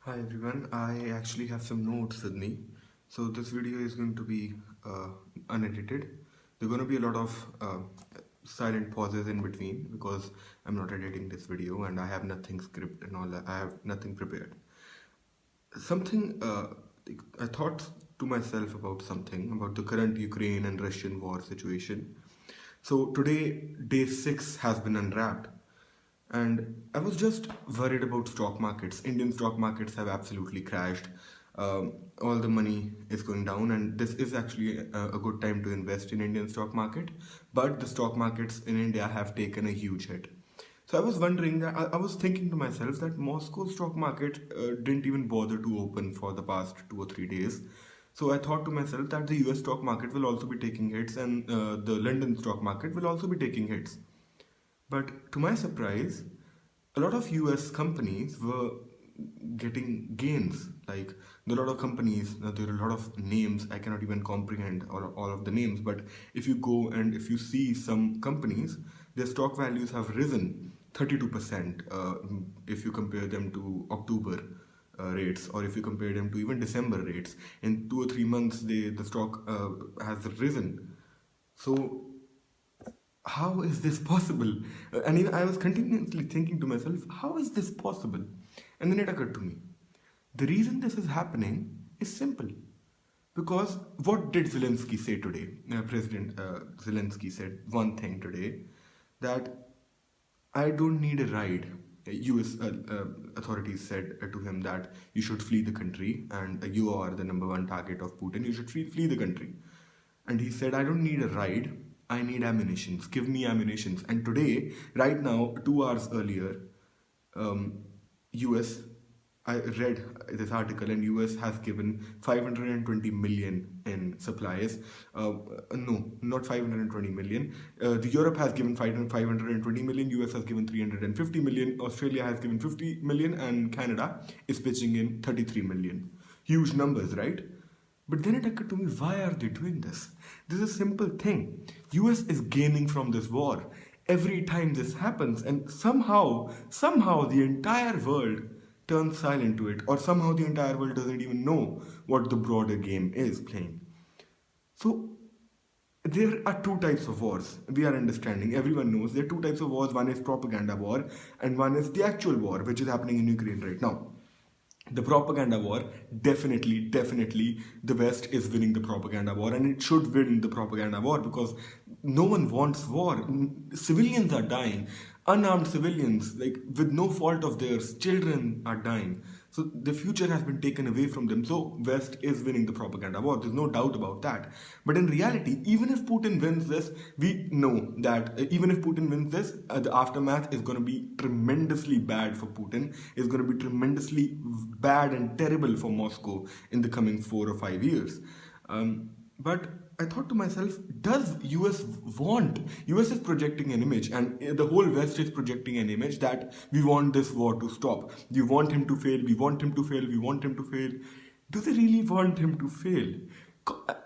Hi everyone, I actually have some notes with me. So this video is going to be unedited. There are going to be a lot of silent pauses in between because I'm not editing this video and I have nothing script and all that. I have nothing prepared. Something I thought to myself about something about the current Ukraine and Russian war situation. So today, day 6 has been unwrapped. And I was just worried about stock markets. Indian stock markets have absolutely crashed. All the money is going down, and this is actually a good time to invest in Indian stock market. But the stock markets in India have taken a huge hit. So I was wondering, I was thinking to myself that Moscow stock market didn't even bother to open for the past 2 or 3 days. So I thought to myself that the US stock market will also be taking hits and the London stock market will also be taking hits. But to my surprise, a lot of US companies were getting gains. Like there are a lot of companies, there are a lot of names, I cannot even comprehend all of the names. But if you go and if you see some companies, their stock values have risen 32% if you compare them to October rates, or if you compare them to even December rates. In 2 or 3 months, the stock has risen. So how is this possible? And even I was continuously thinking to myself, how is this possible? And then it occurred to me. The reason this is happening is simple. Because what did Zelensky say today? President Zelensky said one thing today, that I don't need a ride. US authorities said to him that you should flee the country and you are the number one target of Putin. You should flee the country. And he said, I don't need a ride. I need ammunitions. Give me ammunitions. And today, right now, 2 hours earlier, US, I read this article, and US has given 520 million in supplies. No, not 520 million. The Europe has given 520 million. US has given 350 million. Australia has given 50 million, and Canada is pitching in 33 million. Huge numbers, right? But then it occurred to me, why are they doing this? This is a simple thing. US is gaining from this war. Every time this happens, and somehow the entire world turns silent to it, or somehow the entire world doesn't even know what the broader game is playing. So there are two types of wars. We are understanding. Everyone knows there are two types of wars. One is propaganda war, and one is the actual war, which is happening in Ukraine right now. The propaganda war, definitely the West is winning the propaganda war, and it should win the propaganda war because no one wants war. Civilians are dying, unarmed civilians, like with no fault of theirs. Children are dying, so the future has been taken away from them. So West is winning the propaganda war, there's no doubt about that. But in reality, even if Putin wins this, we know that even if Putin wins this, the aftermath is going to be tremendously bad for Putin, is going to be tremendously bad and terrible for Moscow in the coming 4 or 5 years. But I thought to myself, does US want? US is projecting an image, and the whole West is projecting an image that we want this war to stop. We want him to fail. We want him to fail. We want him to fail. Do they really want him to fail?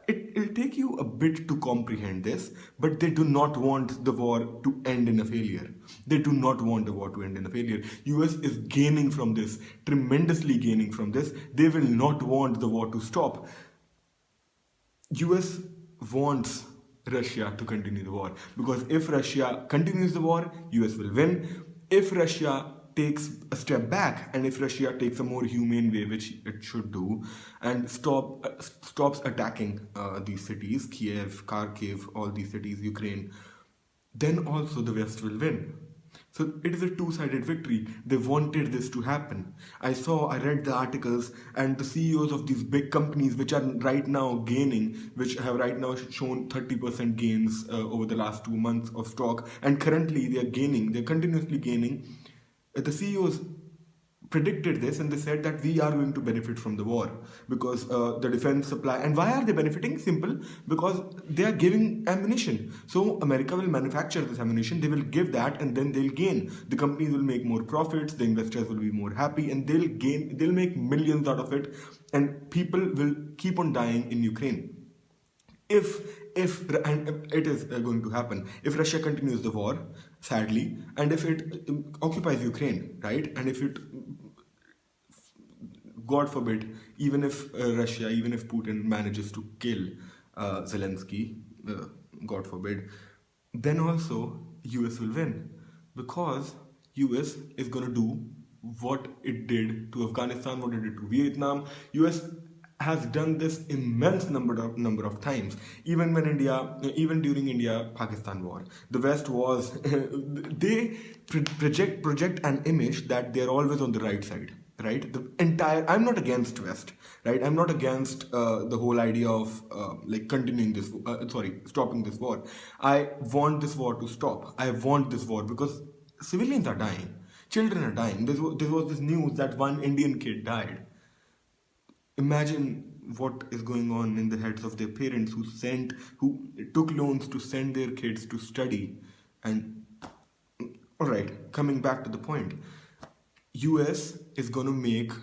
It'll take you a bit to comprehend this, but they do not want the war to end in a failure. They do not want the war to end in a failure. US is gaining from this, tremendously gaining from this. They will not want the war to stop. US wants Russia to continue the war because if Russia continues the war, US will win. If Russia takes a step back and if Russia takes a more humane way, which it should do, and stops attacking these cities, Kiev, Kharkiv, all these cities, Ukraine, then also the West will win. So it is a two-sided victory. They wanted this to happen. I read the articles, and the CEOs of these big companies, which are right now gaining, which have right now shown 30% gains over the last 2 months of stock, and currently they are gaining, they're continuously gaining. The CEOs predicted this, and they said that we are going to benefit from the war because the defense supply. And why are they benefiting? Simple, because they are giving ammunition. So America will manufacture this ammunition, they will give that, and then they'll gain. The companies will make more profits, the investors will be more happy, and they'll make millions out of it, and people will keep on dying in Ukraine. If and it is going to happen if Russia continues the war, sadly, and if it occupies Ukraine, right, and if it God forbid, even if Russia, even if Putin manages to kill Zelensky, uh, God forbid, then also US will win because US is going to do what it did to Afghanistan, what it did to Vietnam. US has done this immense number of times. Even when even during India-Pakistan war, the West was they project an image that they're always on the right side, right? The entire I'm not against West, right? I'm not against the whole idea of like continuing this, stopping this war. I want this war to stop. I want this war because civilians are dying, children are dying. There was this news that one Indian kid died. Imagine what is going on in the heads of their parents who took loans to send their kids to study. And all right, coming back to the point, US is going to make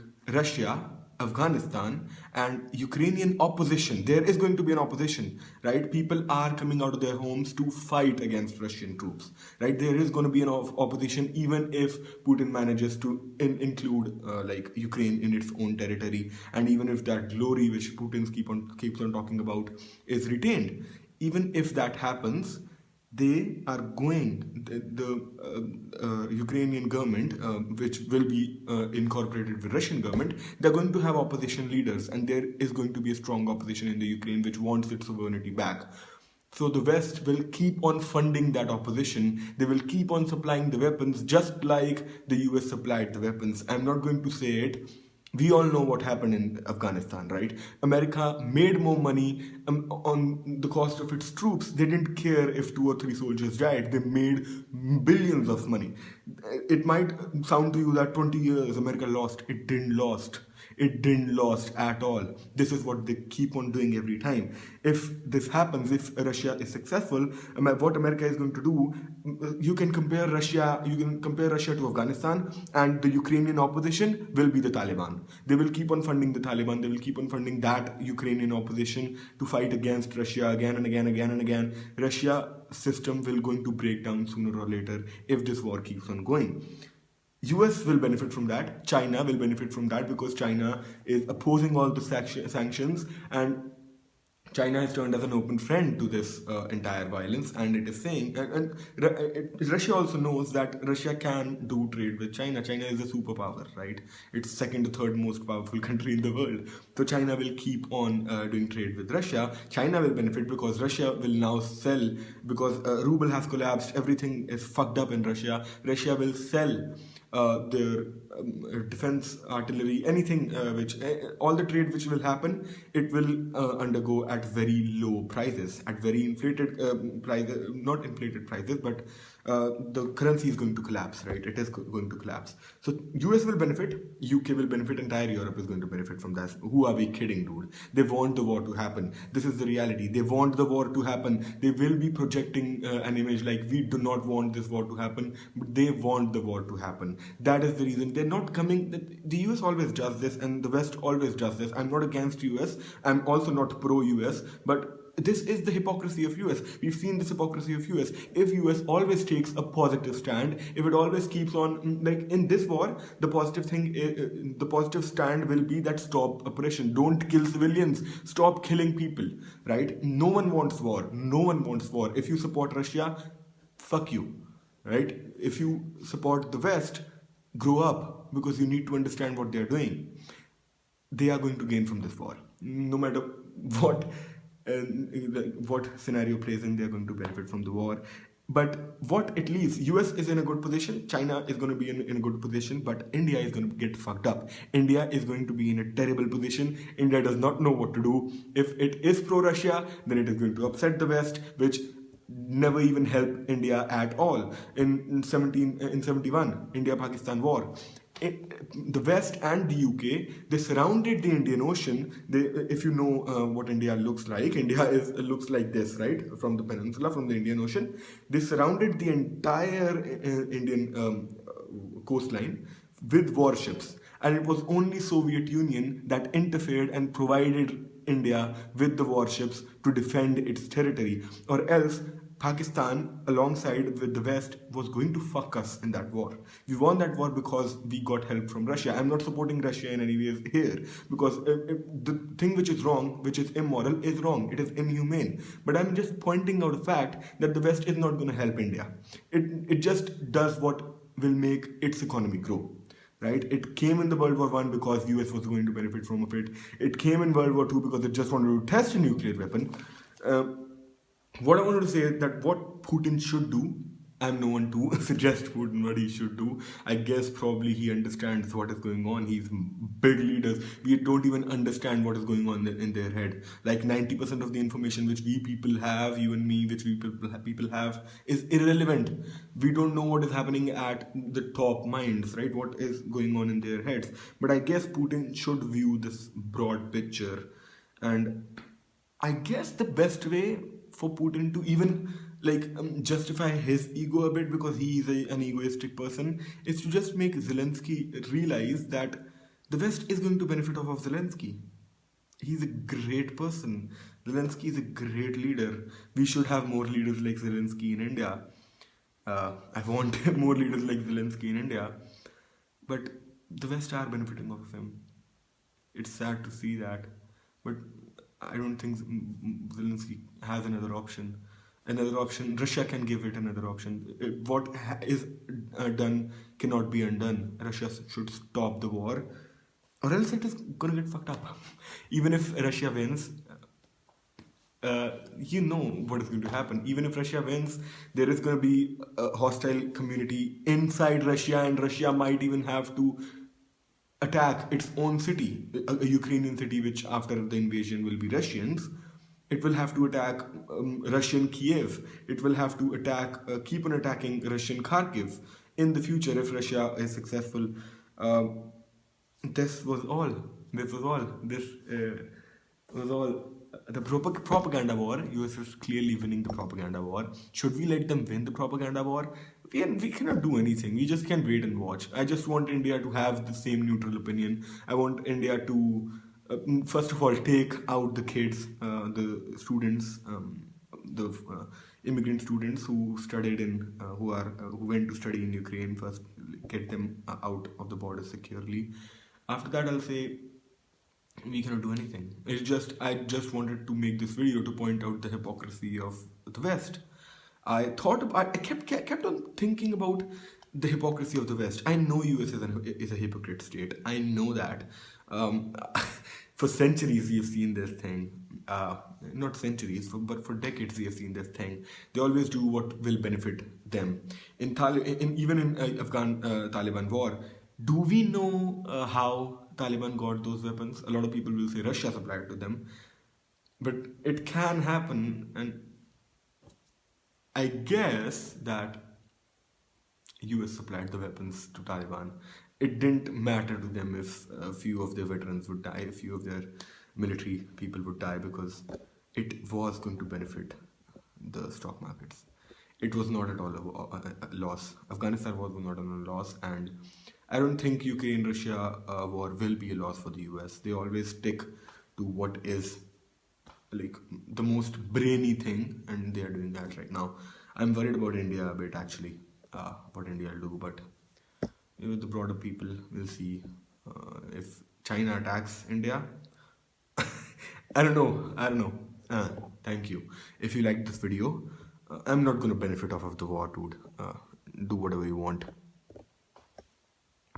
Russia, Afghanistan, and Ukrainian opposition. There is going to be an opposition, right? People are coming out of their homes to fight against Russian troops, right? There is going to be an opposition, even if Putin manages to include like Ukraine in its own territory, and even if that glory which Putin keeps on talking about is retained. Even if that happens, they are going the Ukrainian government, which will be incorporated with Russian government. They're going to have opposition leaders, and there is going to be a strong opposition in the Ukraine which wants its sovereignty back. So the West will keep on funding that opposition. They will keep on supplying the weapons, just like the US supplied the weapons. I'm not going to say it. We all know what happened in Afghanistan, right? America made more money on the cost of its troops. They didn't care if 2 or 3 soldiers died. They made billions of money. It might sound to you that 20 years America lost. It didn't lost. It didn't lost at all. This is what they keep on doing every time. If this happens, if Russia is successful, what America is going to do, you can compare Russia to Afghanistan, and the Ukrainian opposition will be the Taliban. They will keep on funding the Taliban. They will keep on funding that Ukrainian opposition to fight against Russia again and again, again and again. Russia system will going to break down sooner or later if this war keeps on going. US will benefit from that. China will benefit from that because China is opposing all the sanctions, and China has turned as an open friend to this entire violence, and it is saying, Russia also knows that Russia can do trade with China. China is a superpower, right? It's second to third most powerful country in the world. So China will keep on doing trade with Russia. China will benefit because Russia will now sell, because ruble has collapsed, everything is fucked up in Russia. Russia will sell their defense artillery, anything all the trade which will happen, it will undergo at very low prices, at very inflated prices, not inflated prices, but the currency is going to collapse, right? It is going to collapse. So US will benefit, UK will benefit, entire Europe is going to benefit from that. Who are we kidding, dude? They want the war to happen. This is the reality. They want the war to happen. They will be projecting an image like, we do not want this war to happen, but they want the war to happen. That is the reason they're not coming. The US always does this, and the West always does this. I'm not against US. I'm also not pro US, but this is the hypocrisy of US. We've seen this hypocrisy of US. If US always takes a positive stand, if it always keeps on, like in this war, the positive stand will be that stop oppression, don't kill civilians, stop killing people, right? No one wants war. No one wants war. If you support Russia, fuck you, right? If you support the West, grow up, because you need to understand what they're doing. They are going to gain from this war, no matter what what scenario plays in. They're going to benefit from the war. But what it leaves, US is in a good position, China is going to be in a good position, but India is going to get fucked up. India is going to be in a terrible position. India does not know what to do. If it is pro-Russia, then it is going to upset the West, which never even helped India at all. In 71, India-Pakistan war, the West and the UK, they surrounded the Indian Ocean. If you know what India looks like, looks like this, right? From the peninsula, from the Indian Ocean, they surrounded the entire Indian coastline with warships, and it was only Soviet Union that interfered and provided India with the warships to defend its territory, or else Pakistan, alongside with the West, was going to fuck us in that war. We won that war because we got help from Russia. I'm not supporting Russia in any way here because the thing which is wrong, which is immoral, is wrong. It is inhumane. But I'm just pointing out the fact that the West is not going to help India. It just does what will make its economy grow. Right? It came in the World War One because US was going to benefit from it. It came in World War Two because it just wanted to test a nuclear weapon. Uh, what I wanted to say is that what Putin should do, I'm no one to suggest Putin what he should do. I guess probably he understands what is going on. He's big leaders. We don't even understand what is going on in their head. Like 90% of the information which we people have, you and me, which we people have, is irrelevant. We don't know what is happening at the top minds, right? What is going on in their heads. But I guess Putin should view this broad picture, and I guess the best way for Putin to even justify his ego a bit, because he is an egoistic person, is to just make Zelensky realize that the West is going to benefit off of Zelensky. He's a great person. Zelensky is a great leader. We should have more leaders like Zelensky in India. I want more leaders like Zelensky in India. But the West are benefiting off of him. It's sad to see that, but I don't think Zelensky has another option. Another option, Russia can give it another option. What is done cannot be undone. Russia should stop the war, or else it is gonna get fucked up. Even if Russia wins, you know what is going to happen. Even if Russia wins, there is going to be a hostile community inside Russia, and Russia might even have to attack its own city, a Ukrainian city, which after the invasion will be Russians. It will have to attack Russian Kiev. It will have to attack, keep on attacking Russian Kharkiv in the future if Russia is successful. Uh, this was all. This was all. This was all. The propaganda war. US is clearly winning the propaganda war. Should we let them win the propaganda war? We cannot do anything. We just can wait and watch. I just want India to have the same neutral opinion. I want India to, first of all, take out the kids, the students, the immigrant students who studied in, who went to study in Ukraine. First, get them out of the border securely. After that, I'll say we cannot do anything. I just wanted to make this video to point out the hypocrisy of the West. I kept on thinking about the hypocrisy of the West. I know US is a hypocrite state. I know that. For centuries we have seen this thing. Not centuries, but for decades we have seen this thing. They always do what will benefit them. Even in Afghan Taliban war, do we know how Taliban got those weapons? A lot of people will say Russia supplied to them, but it can happen, and I guess that US supplied the weapons to Taliban. It didn't matter to them if a few of their veterans would die, a few of their military people would die, because it was going to benefit the stock markets. It was not at all a loss. Afghanistan was not a loss, and I don't think Ukraine-Russia war will be a loss for the US. They always stick to what is like the most brainy thing, and they are doing that right now. I'm worried about India a bit, actually, what India will do, but with the broader people, we'll see. If China attacks India, I don't know. Thank you. If you liked this video, I'm not going to benefit off of the war, dude. Do whatever you want.